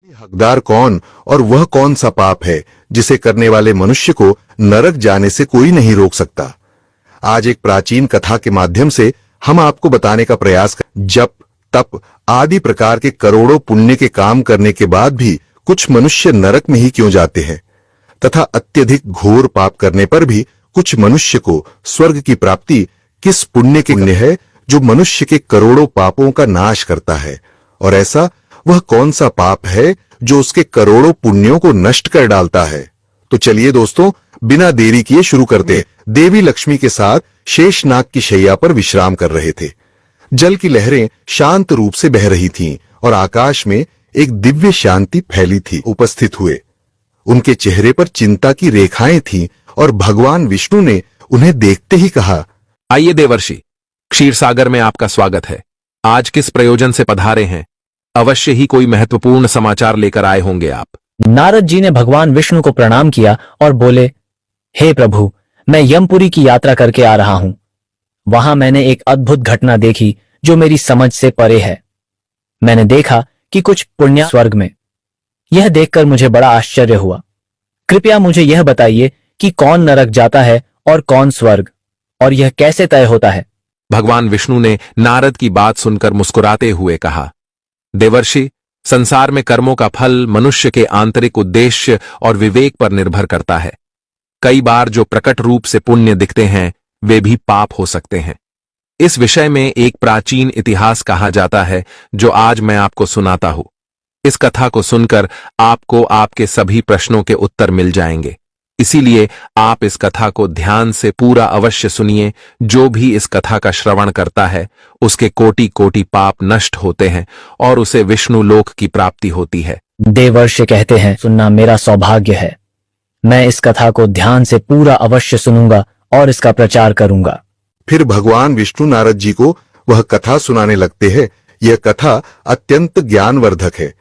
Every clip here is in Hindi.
हकदार कौन और वह कौन सा पाप है जिसे करने वाले मनुष्य को नरक जाने से कोई नहीं रोक सकता। आज एक प्राचीन कथा के माध्यम से हम आपको बताने का प्रयास करें। जप, तप आदि प्रकार के करोड़ों पुण्य के काम करने के बाद भी कुछ मनुष्य नरक में ही क्यों जाते हैं, तथा अत्यधिक घोर पाप करने पर भी कुछ मनुष्य को स्वर्ग की प्राप्ति किस पुण्य के पुण्य है जो मनुष्य के करोड़ों पापों का नाश करता है, और ऐसा वह कौन सा पाप है जो उसके करोड़ों पुण्यों को नष्ट कर डालता है। तो चलिए दोस्तों, बिना देरी किए शुरू करते हैं। देवी लक्ष्मी के साथ शेषनाग की शैया पर विश्राम कर रहे थे। जल की लहरें शांत रूप से बह रही थीं और आकाश में एक दिव्य शांति फैली थी। उपस्थित हुए उनके चेहरे पर चिंता की रेखाएं थीं और भगवान विष्णु ने उन्हें देखते ही कहा, आइए देवर्षि, क्षीर सागर में आपका स्वागत है। आज किस प्रयोजन से पधारे हैं? अवश्य ही कोई महत्वपूर्ण समाचार लेकर आए होंगे आप। नारद जी ने भगवान विष्णु को प्रणाम किया और बोले, हे प्रभु, मैं यमपुरी की यात्रा करके आ रहा हूं। वहां मैंने एक अद्भुत घटना देखी जो मेरी समझ से परे है। मैंने देखा कि कुछ पुण्य स्वर्ग में। यह देखकर मुझे बड़ा आश्चर्य हुआ। कृपया मुझे यह बताइए कि कौन नरक जाता है और कौन स्वर्ग, और यह कैसे तय होता है। भगवान विष्णु ने नारद की बात सुनकर मुस्कुराते हुए कहा, देवर्षि, संसार में कर्मों का फल मनुष्य के आंतरिक उद्देश्य और विवेक पर निर्भर करता है। कई बार जो प्रकट रूप से पुण्य दिखते हैं वे भी पाप हो सकते हैं। इस विषय में एक प्राचीन इतिहास कहा जाता है जो आज मैं आपको सुनाता हूं। इस कथा को सुनकर आपको आपके सभी प्रश्नों के उत्तर मिल जाएंगे। इसीलिए आप इस कथा को ध्यान से पूरा अवश्य सुनिए। जो भी इस कथा का श्रवण करता है उसके कोटि कोटि पाप नष्ट होते हैं और उसे विष्णु लोक की प्राप्ति होती है। देवर्षि कहते हैं, सुनना मेरा सौभाग्य है। मैं इस कथा को ध्यान से पूरा अवश्य सुनूंगा और इसका प्रचार करूंगा। फिर भगवान विष्णु नारद जी को वह कथा सुनाने लगते हैं। यह कथा अत्यंत ज्ञानवर्धक है।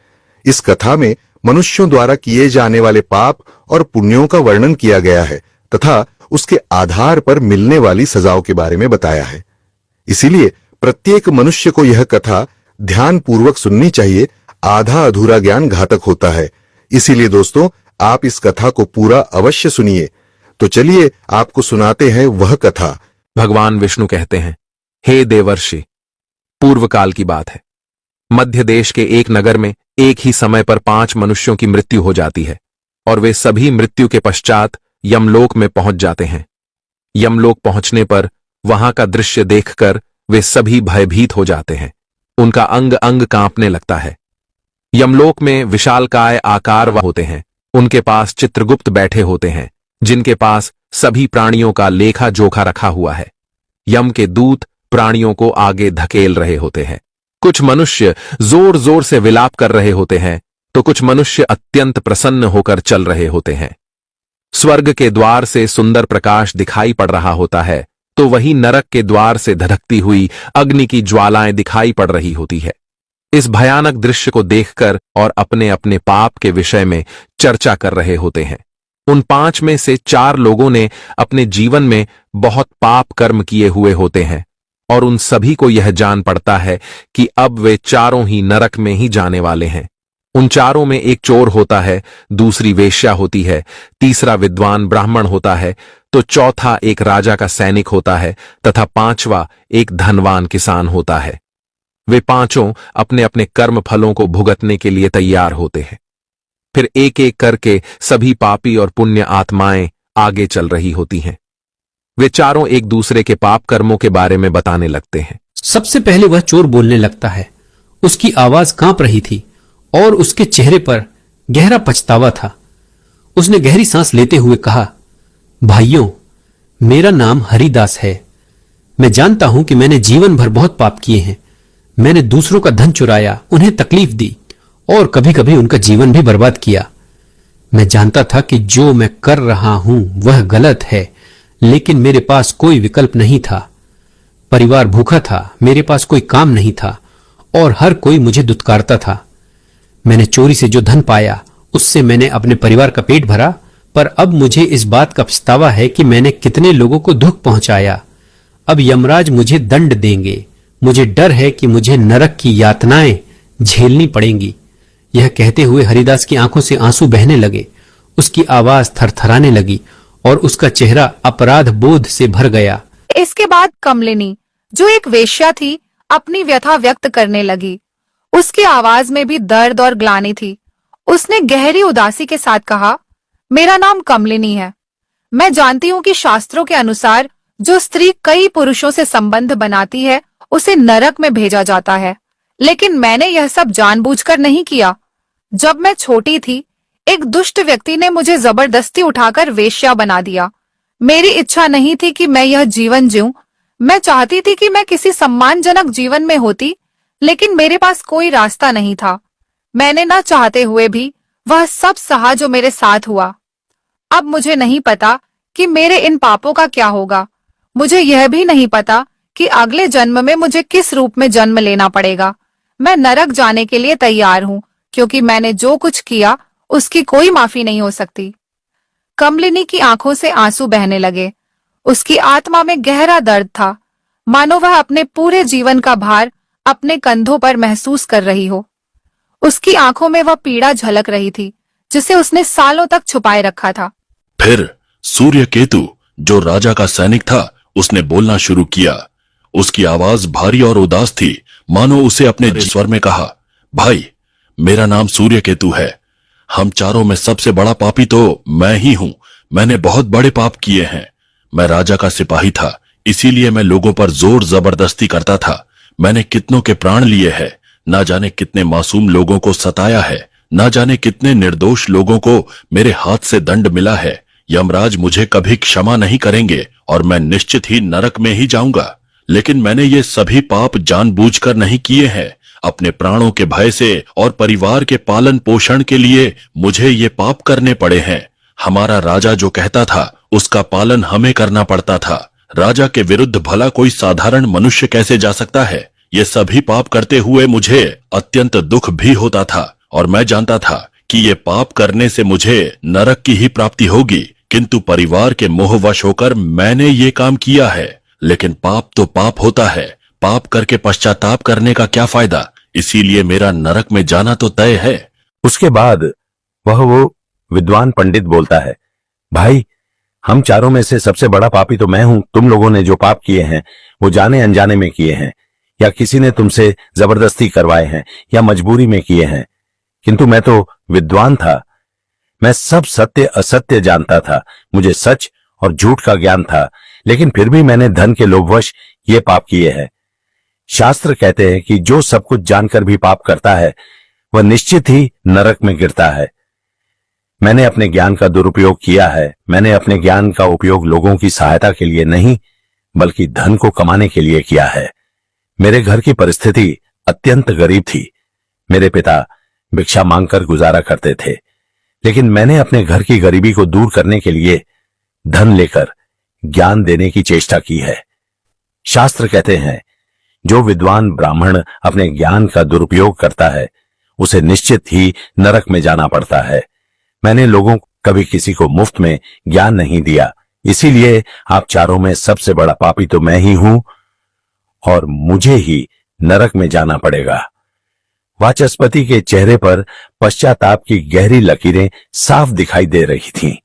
इस कथा में मनुष्यों द्वारा किए जाने वाले पाप और पुण्यों का वर्णन किया गया है तथा उसके आधार पर मिलने वाली सजाओं के बारे में बताया है। इसीलिए प्रत्येक मनुष्य को यह कथा ध्यानपूर्वक सुननी चाहिए। आधा अधूरा ज्ञान घातक होता है। इसीलिए दोस्तों, आप इस कथा को पूरा अवश्य सुनिए। तो चलिए आपको सुनाते हैं वह कथा। भगवान विष्णु कहते हैं, हे देवर्षि, पूर्व काल की बात है। मध्य देश के एक नगर में एक ही समय पर 5 मनुष्यों की मृत्यु हो जाती है और वे सभी मृत्यु के पश्चात यमलोक में पहुंच जाते हैं। यमलोक पहुंचने पर वहां का दृश्य देखकर वे सभी भयभीत हो जाते हैं। उनका अंग अंग कांपने लगता है। यमलोक में विशालकाय आकार होते हैं। उनके पास चित्रगुप्त बैठे होते हैं जिनके पास सभी प्राणियों का लेखा जोखा रखा हुआ है। यम के दूत प्राणियों को आगे धकेल रहे होते हैं। कुछ मनुष्य जोर जोर से विलाप कर रहे होते हैं तो कुछ मनुष्य अत्यंत प्रसन्न होकर चल रहे होते हैं। स्वर्ग के द्वार से सुंदर प्रकाश दिखाई पड़ रहा होता है तो वही नरक के द्वार से धधकती हुई अग्नि की ज्वालाएं दिखाई पड़ रही होती है। इस भयानक दृश्य को देखकर और अपने अपने पाप के विषय में चर्चा कर रहे होते हैं। उन 5 में से 4 लोगों ने अपने जीवन में बहुत पाप कर्म किए हुए होते हैं और उन सभी को यह जान पड़ता है कि अब वे चारों ही नरक में ही जाने वाले हैं। उन चारों में एक चोर होता है, दूसरी वेश्या होती है, तीसरा विद्वान ब्राह्मण होता है, तो चौथा एक राजा का सैनिक होता है तथा 5वां एक धनवान किसान होता है। वे पांचों अपने अपने कर्म फलों को भुगतने के लिए तैयार होते हैं। फिर एक एक करके सभी पापी और पुण्य आत्माएं आगे चल रही होती हैं। वे चारों एक दूसरे के पाप कर्मों के बारे में बताने लगते हैं। सबसे पहले वह चोर बोलने लगता है। उसकी आवाज कांप रही थी और उसके चेहरे पर गहरा पछतावा था। उसने गहरी सांस लेते हुए कहा, भाइयों, मेरा नाम हरिदास है। मैं जानता हूं कि मैंने जीवन भर बहुत पाप किए हैं। मैंने दूसरों का धन चुराया, उन्हें तकलीफ दी और कभी कभी उनका जीवन भी बर्बाद किया। मैं जानता था कि जो मैं कर रहा हूं वह गलत है, लेकिन मेरे पास कोई विकल्प नहीं था। परिवार भूखा था, मेरे पास कोई काम नहीं था और हर कोई मुझे दुत्कारता था। मैंने चोरी से जो धन पाया उससे मैंने अपने परिवार का पेट भरा, पर अब मुझे इस बात का पछतावा है कि मैंने कितने लोगों को दुख पहुंचाया। अब यमराज मुझे दंड देंगे। मुझे डर है कि मुझे नरक की यातनाएं झेलनी पड़ेंगी। यह कहते हुए हरिदास की आंखों से आंसू बहने लगे। उसकी आवाज थरथराने लगी और उसका चेहरा अपराध बोध से भर गया। इसके बाद कमलिनी, जो एक वेश्या थी, अपनी व्यथा व्यक्त करने लगी। उसकी आवाज में भी दर्द और ग्लानि थी। उसने गहरी उदासी के साथ कहा, मेरा नाम कमलिनी है। मैं जानती हूँ कि शास्त्रों के अनुसार जो स्त्री कई पुरुषों से संबंध बनाती है उसे नरक में भेजा जाता है, लेकिन मैंने यह सब जानबूझकर नहीं किया। जब मैं छोटी थी, एक दुष्ट व्यक्ति ने मुझे जबरदस्ती उठाकर वेश्या बना दिया। मेरी इच्छा नहीं थी कि मैं यह जीवन जीऊं। मैं चाहती थी कि मैं किसी सम्मानजनक जीवन में होती, लेकिन मेरे पास कोई रास्ता नहीं था। मैंने न चाहते हुए भी वह सब सहा जो मेरे साथ हुआ। अब मुझे नहीं पता कि मेरे इन पापों का क्या होगा। मुझे यह भी नहीं पता कि अगले जन्म में मुझे किस रूप में जन्म लेना पड़ेगा। मैं नरक जाने के लिए तैयार हूँ, क्योंकि मैंने जो कुछ किया उसकी कोई माफी नहीं हो सकती। कमलिनी की आंखों से आंसू बहने लगे। उसकी आत्मा में गहरा दर्द था, मानो वह अपने पूरे जीवन का भार अपने कंधों पर महसूस कर रही हो। उसकी आंखों में वह पीड़ा झलक रही थी जिसे उसने सालों तक छुपाए रखा था। फिर सूर्य केतु, जो राजा का सैनिक था, उसने बोलना शुरू किया। उसकी आवाज भारी और उदास थी, मानो उसे अपने स्वर में कहा, भाई, मेरा नाम सूर्य केतु है। हम चारों में सबसे बड़ा पापी तो मैं ही हूं। मैंने बहुत बड़े पाप किए हैं। मैं राजा का सिपाही था, इसीलिए मैं लोगों पर जोर जबरदस्ती करता था। मैंने कितनों के प्राण लिए हैं, ना जाने कितने मासूम लोगों को सताया है, ना जाने कितने निर्दोष लोगों को मेरे हाथ से दंड मिला है। यमराज मुझे कभी क्षमा नहीं करेंगे और मैं निश्चित ही नरक में ही जाऊंगा। लेकिन मैंने ये सभी पाप जानबूझकर नहीं किए हैं। अपने प्राणों के भय से और परिवार के पालन पोषण के लिए मुझे ये पाप करने पड़े हैं। हमारा राजा जो कहता था उसका पालन हमें करना पड़ता था। राजा के विरुद्ध भला कोई साधारण मनुष्य कैसे जा सकता है? ये सभी पाप करते हुए मुझे अत्यंत दुख भी होता था और मैं जानता था कि ये पाप करने से मुझे नरक की ही प्राप्ति होगी, किंतु परिवार के मोहवश होकर मैंने ये काम किया है। लेकिन पाप तो पाप होता है, पाप करके पश्चाताप करने का क्या फायदा? इसीलिए मेरा नरक में जाना तो तय है। उसके बाद वो विद्वान पंडित बोलता है, भाई, हम चारों में से सबसे बड़ा पापी तो मैं हूं। तुम लोगों ने जो पाप किए हैं वो जाने अनजाने में किए हैं, या किसी ने तुमसे जबरदस्ती करवाए हैं, या मजबूरी में किए हैं। किंतु मैं तो विद्वान था। मैं सब सत्य असत्य जानता था। मुझे सच और झूठ का ज्ञान था, लेकिन फिर भी मैंने धन के लोभवश ये पाप किए हैं। शास्त्र कहते हैं कि जो सब कुछ जानकर भी पाप करता है वह निश्चित ही नरक में गिरता है। मैंने अपने ज्ञान का दुरुपयोग किया है। मैंने अपने ज्ञान का उपयोग लोगों की सहायता के लिए नहीं, बल्कि धन को कमाने के लिए किया है। मेरे घर की परिस्थिति अत्यंत गरीब थी। मेरे पिता भिक्षा मांगकर गुजारा करते थे, लेकिन मैंने अपने घर की गरीबी को दूर करने के लिए धन लेकर ज्ञान देने की चेष्टा की है। शास्त्र कहते हैं, जो विद्वान ब्राह्मण अपने ज्ञान का दुरुपयोग करता है उसे निश्चित ही नरक में जाना पड़ता है। मैंने लोगों को कभी किसी को मुफ्त में ज्ञान नहीं दिया, इसीलिए आप चारों में सबसे बड़ा पापी तो मैं ही हूं और मुझे ही नरक में जाना पड़ेगा। वाचस्पति के चेहरे पर पश्चाताप की गहरी लकीरें साफ दिखाई दे रही थीं।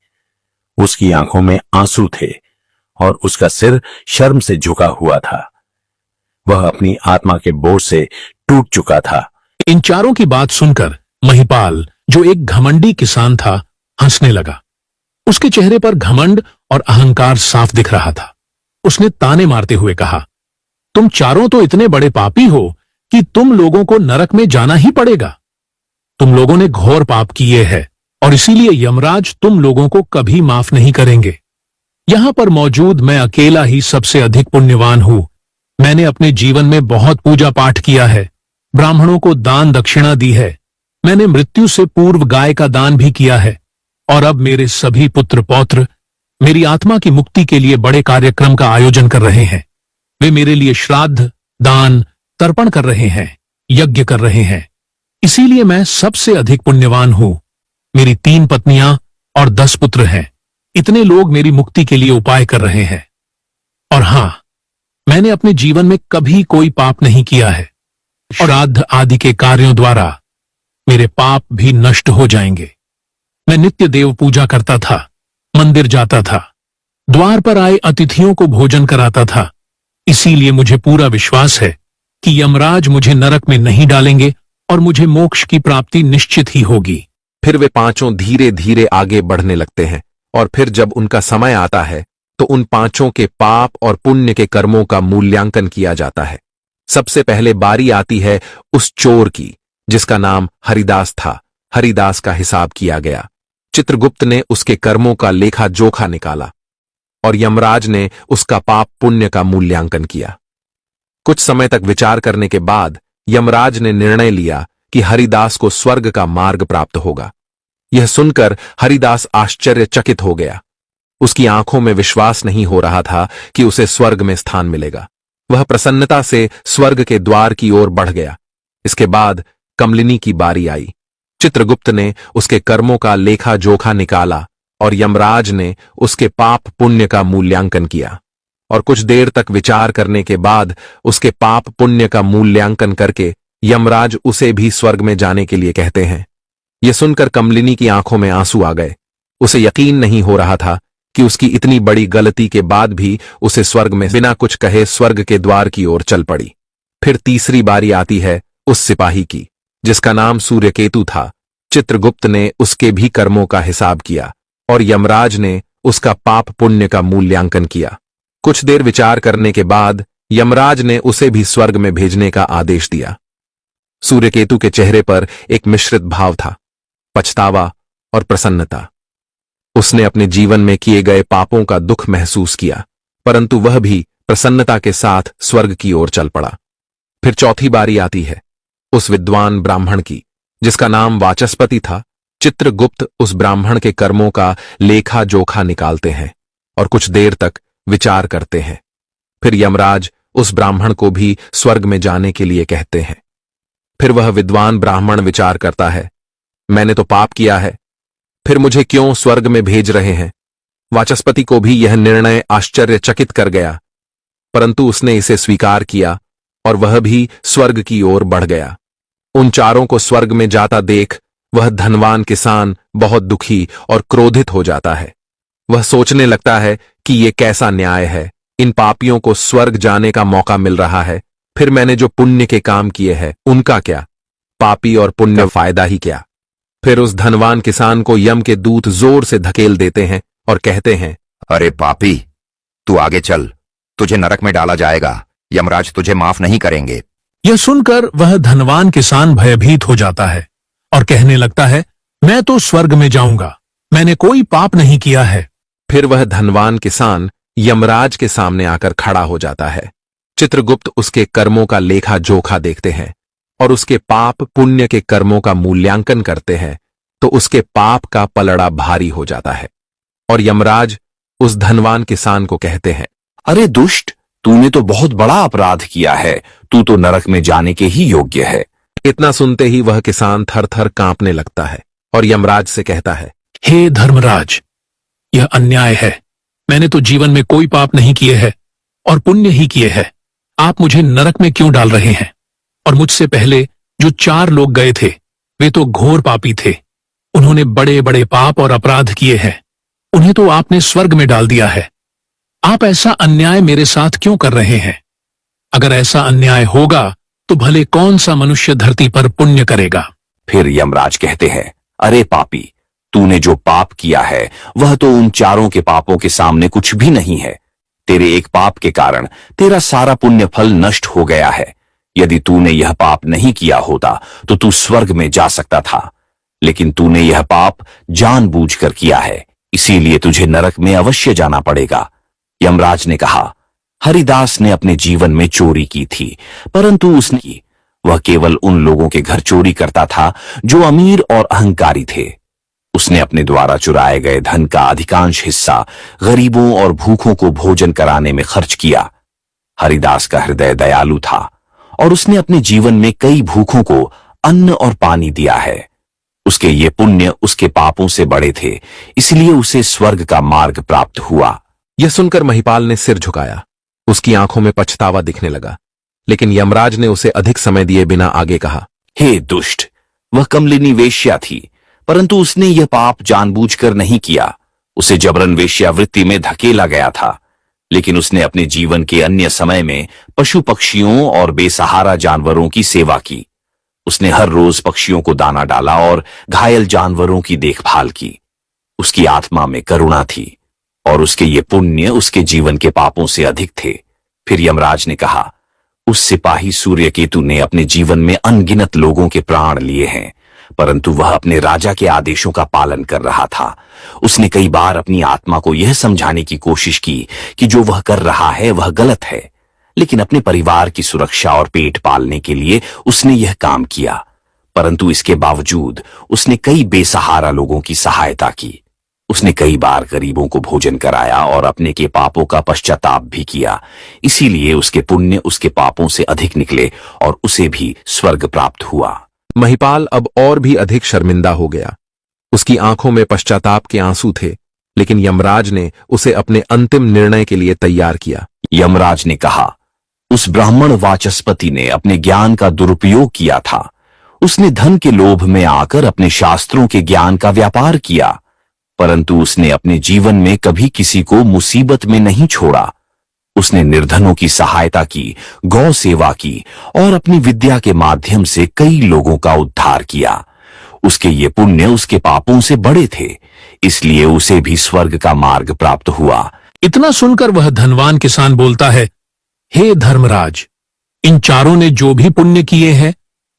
उसकी आंखों में आंसू थे और उसका सिर शर्म से झुका हुआ था। वह अपनी आत्मा के बोझ से टूट चुका था। इन चारों की बात सुनकर महिपाल, जो एक घमंडी किसान था, हंसने लगा। उसके चेहरे पर घमंड और अहंकार साफ दिख रहा था। उसने ताने मारते हुए कहा, तुम चारों तो इतने बड़े पापी हो कि तुम लोगों को नरक में जाना ही पड़ेगा। तुम लोगों ने घोर पाप किए हैं और इसीलिए यमराज तुम लोगों को कभी माफ नहीं करेंगे। यहां पर मौजूद मैं अकेला ही सबसे अधिक पुण्यवान हूं। मैंने अपने जीवन में बहुत पूजा पाठ किया है, ब्राह्मणों को दान दक्षिणा दी है। मैंने मृत्यु से पूर्व गाय का दान भी किया है और अब मेरे सभी पुत्र पौत्र मेरी आत्मा की मुक्ति के लिए बड़े कार्यक्रम का आयोजन कर रहे हैं। वे मेरे लिए श्राद्ध, दान, तर्पण कर रहे हैं, यज्ञ कर रहे हैं। इसीलिए मैं सबसे अधिक पुण्यवान हूं। मेरी 3 पत्नियां और 10 पुत्र हैं। इतने लोग मेरी मुक्ति के लिए उपाय कर रहे हैं। और हां, मैंने अपने जीवन में कभी कोई पाप नहीं किया है। श्राद्ध आदि के कार्यों द्वारा मेरे पाप भी नष्ट हो जाएंगे। मैं नित्य देव पूजा करता था, मंदिर जाता था, द्वार पर आए अतिथियों को भोजन कराता था। इसीलिए मुझे पूरा विश्वास है कि यमराज मुझे नरक में नहीं डालेंगे और मुझे मोक्ष की प्राप्ति निश्चित ही होगी। फिर वे पांचों धीरे धीरे आगे बढ़ने लगते हैं और फिर जब उनका समय आता है तो उन पांचों के पाप और पुण्य के कर्मों का मूल्यांकन किया जाता है। सबसे पहले बारी आती है उस चोर की जिसका नाम हरिदास था। हरिदास का हिसाब किया गया। चित्रगुप्त ने उसके कर्मों का लेखा जोखा निकाला और यमराज ने उसका पाप पुण्य का मूल्यांकन किया। कुछ समय तक विचार करने के बाद यमराज ने निर्णय लिया कि हरिदास को स्वर्ग का मार्ग प्राप्त होगा। यह सुनकर हरिदास आश्चर्यचकित हो गया। उसकी आंखों में विश्वास नहीं हो रहा था कि उसे स्वर्ग में स्थान मिलेगा। वह प्रसन्नता से स्वर्ग के द्वार की ओर बढ़ गया। इसके बाद कमलिनी की बारी आई। चित्रगुप्त ने उसके कर्मों का लेखा जोखा निकाला और यमराज ने उसके पाप पुण्य का मूल्यांकन किया और कुछ देर तक विचार करने के बाद उसके पाप पुण्य का मूल्यांकन करके यमराज उसे भी स्वर्ग में जाने के लिए कहते हैं। यह सुनकर कमलिनी की आंखों में आंसू आ गए। उसे यकीन नहीं हो रहा था कि उसकी इतनी बड़ी गलती के बाद भी उसे स्वर्ग में बिना कुछ कहे स्वर्ग के द्वार की ओर चल पड़ी। फिर तीसरी बारी आती है उस सिपाही की जिसका नाम सूर्यकेतु था। चित्रगुप्त ने उसके भी कर्मों का हिसाब किया और यमराज ने उसका पाप पुण्य का मूल्यांकन किया। कुछ देर विचार करने के बाद यमराज ने उसे भी स्वर्ग में भेजने का आदेश दिया। सूर्यकेतु के चेहरे पर एक मिश्रित भाव था, पछतावा और प्रसन्नता। उसने अपने जीवन में किए गए पापों का दुख महसूस किया, परंतु वह भी प्रसन्नता के साथ स्वर्ग की ओर चल पड़ा। फिर चौथी बारी आती है उस विद्वान ब्राह्मण की जिसका नाम वाचस्पति था। चित्रगुप्त उस ब्राह्मण के कर्मों का लेखा जोखा निकालते हैं और कुछ देर तक विचार करते हैं। फिर यमराज उस ब्राह्मण को भी स्वर्ग में जाने के लिए कहते हैं। फिर वह विद्वान ब्राह्मण विचार करता है, मैंने तो पाप किया है, फिर मुझे क्यों स्वर्ग में भेज रहे हैं। वाचस्पति को भी यह निर्णय आश्चर्यचकित कर गया, परंतु उसने इसे स्वीकार किया और वह भी स्वर्ग की ओर बढ़ गया। उन चारों को स्वर्ग में जाता देख वह धनवान किसान बहुत दुखी और क्रोधित हो जाता है। वह सोचने लगता है कि ये कैसा न्याय है, इन पापियों को स्वर्ग जाने का मौका मिल रहा है, फिर मैंने जो पुण्य के काम किए हैं उनका क्या, पापी और पुण्य फायदा ही क्या। फिर उस धनवान किसान को यम के दूत जोर से धकेल देते हैं और कहते हैं, अरे पापी, तू आगे चल, तुझे नरक में डाला जाएगा, यमराज तुझे माफ नहीं करेंगे। यह सुनकर वह धनवान किसान भयभीत हो जाता है और कहने लगता है, मैं तो स्वर्ग में जाऊंगा, मैंने कोई पाप नहीं किया है। फिर वह धनवान किसान यमराज के सामने आकर खड़ा हो जाता है। चित्रगुप्त उसके कर्मों का लेखा जोखा देखते हैं और उसके पाप पुण्य के कर्मों का मूल्यांकन करते हैं तो उसके पाप का पलड़ा भारी हो जाता है और यमराज उस धनवान किसान को कहते हैं, अरे दुष्ट, तूने तो बहुत बड़ा अपराध किया है, तू तो नरक में जाने के ही योग्य है। इतना सुनते ही वह किसान थर थर कांपने लगता है और यमराज से कहता है, हे धर्मराज, यह अन्याय है। मैंने तो जीवन में कोई पाप नहीं किए हैं और पुण्य ही किए हैं। आप मुझे नरक में क्यों डाल रहे हैं? और मुझसे पहले जो 4 लोग गए थे वे तो घोर पापी थे। उन्होंने बड़े बड़े पाप और अपराध किए हैं, उन्हें तो आपने स्वर्ग में डाल दिया है। आप ऐसा अन्याय मेरे साथ क्यों कर रहे हैं? अगर ऐसा अन्याय होगा तो भले कौन सा मनुष्य धरती पर पुण्य करेगा। फिर यमराज कहते हैं, अरे पापी, तूने जो पाप किया है वह तो उन चारों के पापों के सामने कुछ भी नहीं है। तेरे एक पाप के कारण तेरा सारा पुण्य फल नष्ट हो गया है। यदि तूने यह पाप नहीं किया होता तो तू स्वर्ग में जा सकता था, लेकिन तूने यह पाप जानबूझकर किया है, इसीलिए तुझे नरक में अवश्य जाना पड़ेगा। यमराज ने कहा, हरिदास ने अपने जीवन में चोरी की थी, परंतु उसने वह केवल उन लोगों के घर चोरी करता था जो अमीर और अहंकारी थे। उसने अपने द्वारा चुराए गए धन का अधिकांश हिस्सा गरीबों और भूखों को भोजन कराने में खर्च किया। हरिदास का हृदय दयालु था और उसने अपने जीवन में कई भूखों को अन्न और पानी दिया है। उसके ये पुण्य उसके पापों से बड़े थे, इसलिए उसे स्वर्ग का मार्ग प्राप्त हुआ। यह सुनकर महिपाल ने सिर झुकाया। उसकी आंखों में पछतावा दिखने लगा, लेकिन यमराज ने उसे अधिक समय दिए बिना आगे कहा, हे दुष्ट, वह कमलिनी वेश्या थी, परंतु उसने यह पाप जानबूझकर नहीं किया। उसे जबरन वेश्यावृत्ति में धकेला गया था, लेकिन उसने अपने जीवन के अन्य समय में पशु पक्षियों और बेसहारा जानवरों की सेवा की। उसने हर रोज पक्षियों को दाना डाला और घायल जानवरों की देखभाल की। उसकी आत्मा में करुणा थी और उसके ये पुण्य उसके जीवन के पापों से अधिक थे। फिर यमराज ने कहा, उस सिपाही सूर्यकेतु ने अपने जीवन में अनगिनत लोगों के प्राण लिए हैं, परंतु वह अपने राजा के आदेशों का पालन कर रहा था। उसने कई बार अपनी आत्मा को यह समझाने की कोशिश की कि जो वह कर रहा है वह गलत है, लेकिन अपने परिवार की सुरक्षा और पेट पालने के लिए उसने यह काम किया। परंतु इसके बावजूद उसने कई बेसहारा लोगों की सहायता की। उसने कई बार गरीबों को भोजन कराया और अपने के पापों का पश्चाताप भी किया। इसीलिए उसके पुण्य उसके पापों से अधिक निकले और उसे भी स्वर्ग प्राप्त हुआ। महिपाल अब और भी अधिक शर्मिंदा हो गया। उसकी आंखों में पश्चाताप के आंसू थे, लेकिन यमराज ने उसे अपने अंतिम निर्णय के लिए तैयार किया। यमराज ने कहा, उस ब्राह्मण वाचस्पति ने अपने ज्ञान का दुरुपयोग किया था। उसने धन के लोभ में आकर अपने शास्त्रों के ज्ञान का व्यापार किया, परंतु उसने अपने जीवन में कभी किसी को मुसीबत में नहीं छोड़ा। उसने निर्धनों की सहायता की, गौ सेवा की और अपनी विद्या के माध्यम से कई लोगों का उद्धार किया। उसके ये पुण्य उसके पापों से बड़े थे, इसलिए उसे भी स्वर्ग का मार्ग प्राप्त हुआ। इतना सुनकर वह धनवान किसान बोलता है, हे धर्मराज, इन चारों ने जो भी पुण्य किए हैं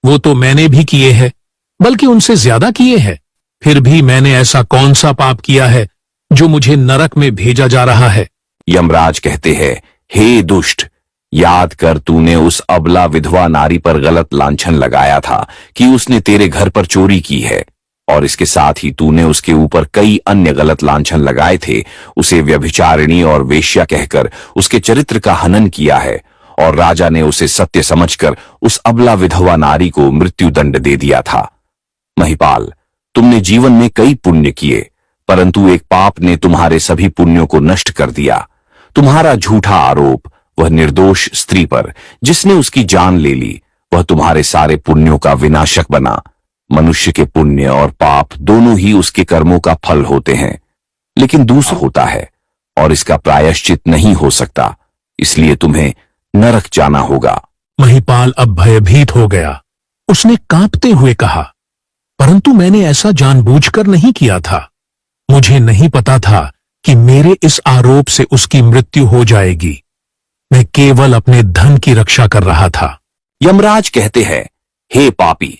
वो तो मैंने भी किए हैं, बल्कि उनसे ज्यादा किए हैं। फिर भी मैंने ऐसा कौन सा पाप किया है जो मुझे नरक में भेजा जा रहा है? यमराज कहते हैं, हे दुष्ट, याद कर तूने उस अबला विधवा नारी पर गलत लांछन लगाया था कि उसने तेरे घर पर चोरी की है, और इसके साथ ही तूने उसके ऊपर कई अन्य गलत लांछन लगाए थे। उसे व्यभिचारिणी और वेश्या कहकर उसके चरित्र का हनन किया है, और राजा ने उसे सत्य समझकर उस अबला विधवा नारी को मृत्यु दंड दे दिया था। महिपाल, तुमने जीवन में कई पुण्य किए, परंतु एक पाप ने तुम्हारे सभी पुण्यों को नष्ट कर दिया। तुम्हारा झूठा आरोप वह निर्दोष स्त्री पर जिसने उसकी जान ले ली, वह तुम्हारे सारे पुण्यों का विनाशक बना। मनुष्य के पुण्य और पाप दोनों ही उसके कर्मों का फल होते हैं, लेकिन दूसरा होता है और इसका प्रायश्चित नहीं हो सकता, इसलिए तुम्हें नरक जाना होगा। महिपाल अब भयभीत हो गया। उसने कांपते हुए कहा, परंतु मैंने ऐसा जानबूझकर नहीं किया था। मुझे नहीं पता था कि मेरे इस आरोप से उसकी मृत्यु हो जाएगी। मैं केवल अपने धन की रक्षा कर रहा था। यमराज कहते हैं, हे पापी,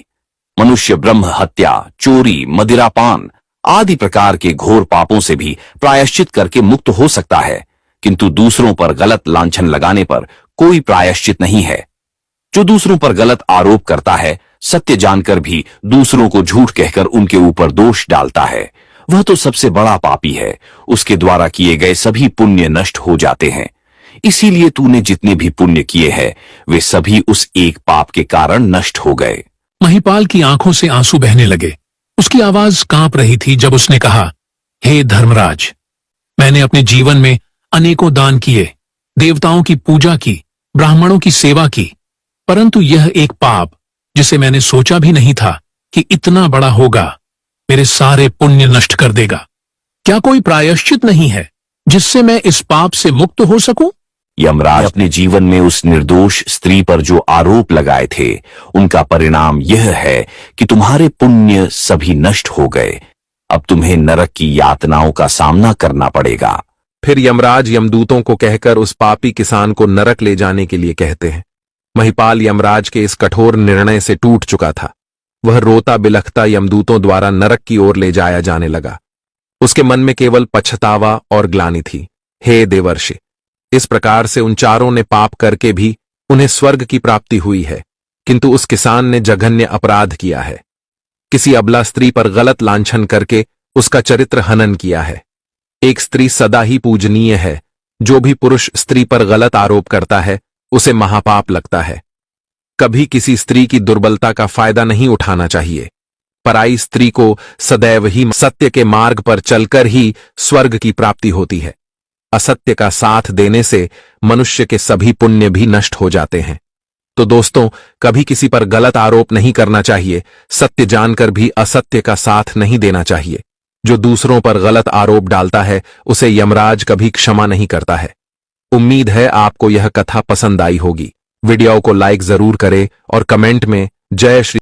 मनुष्य ब्रह्म हत्या, चोरी, मदिरापान आदि प्रकार के घोर पापों से भी प्रायश्चित करके मुक्त हो सकता है, किंतु दूसरों पर गलत लांछन लगाने पर कोई प्रायश्चित नहीं है। जो दूसरों पर गलत आरोप करता है, सत्य जानकर भी दूसरों को झूठ कहकर उनके ऊपर दोष डालता है, वह तो सबसे बड़ा पापी है। उसके द्वारा किए गए सभी पुण्य नष्ट हो जाते हैं। इसीलिए तूने जितने भी पुण्य किए हैं वे सभी उस एक पाप के कारण नष्ट हो गए। महिपाल की आंखों से आंसू बहने लगे। उसकी आवाज कांप रही थी जब उसने कहा, हे धर्मराज, मैंने अपने जीवन में अनेकों दान किए, देवताओं की पूजा की, ब्राह्मणों की सेवा की, परंतु यह एक पाप जिसे मैंने सोचा भी नहीं था कि इतना बड़ा होगा, मेरे सारे पुण्य नष्ट कर देगा। क्या कोई प्रायश्चित नहीं है जिससे मैं इस पाप से मुक्त हो सकूं? यमराज अपने जीवन में उस निर्दोष स्त्री पर जो आरोप लगाए थे, उनका परिणाम यह है कि तुम्हारे पुण्य सभी नष्ट हो गए। अब तुम्हें नरक की यातनाओं का सामना करना पड़ेगा। फिर यमराज यमदूतों को कहकर उस पापी किसान को नरक ले जाने के लिए कहते हैं। महिपाल यमराज के इस कठोर निर्णय से टूट चुका था। वह रोता बिलखता यमदूतों द्वारा नरक की ओर ले जाया जाने लगा। उसके मन में केवल पछतावा और ग्लानि थी। हे देवर्षि, इस प्रकार से उन चारों ने पाप करके भी उन्हें स्वर्ग की प्राप्ति हुई है, किंतु उस किसान ने जघन्य अपराध किया है। किसी अबला स्त्री पर गलत लांछन करके उसका चरित्र हनन किया है। एक स्त्री सदा ही पूजनीय है। जो भी पुरुष स्त्री पर गलत आरोप करता है उसे महापाप लगता है। कभी किसी स्त्री की दुर्बलता का फायदा नहीं उठाना चाहिए। पराई स्त्री को सदैव ही सत्य के मार्ग पर चलकर ही स्वर्ग की प्राप्ति होती है। असत्य का साथ देने से मनुष्य के सभी पुण्य भी नष्ट हो जाते हैं। तो दोस्तों, कभी किसी पर गलत आरोप नहीं करना चाहिए। सत्य जानकर भी असत्य का साथ नहीं देना चाहिए। जो दूसरों पर गलत आरोप डालता है उसे यमराज कभी क्षमा नहीं करता है। उम्मीद है आपको यह कथा पसंद आई होगी। वीडियो को लाइक जरूर करें और कमेंट में जय श्री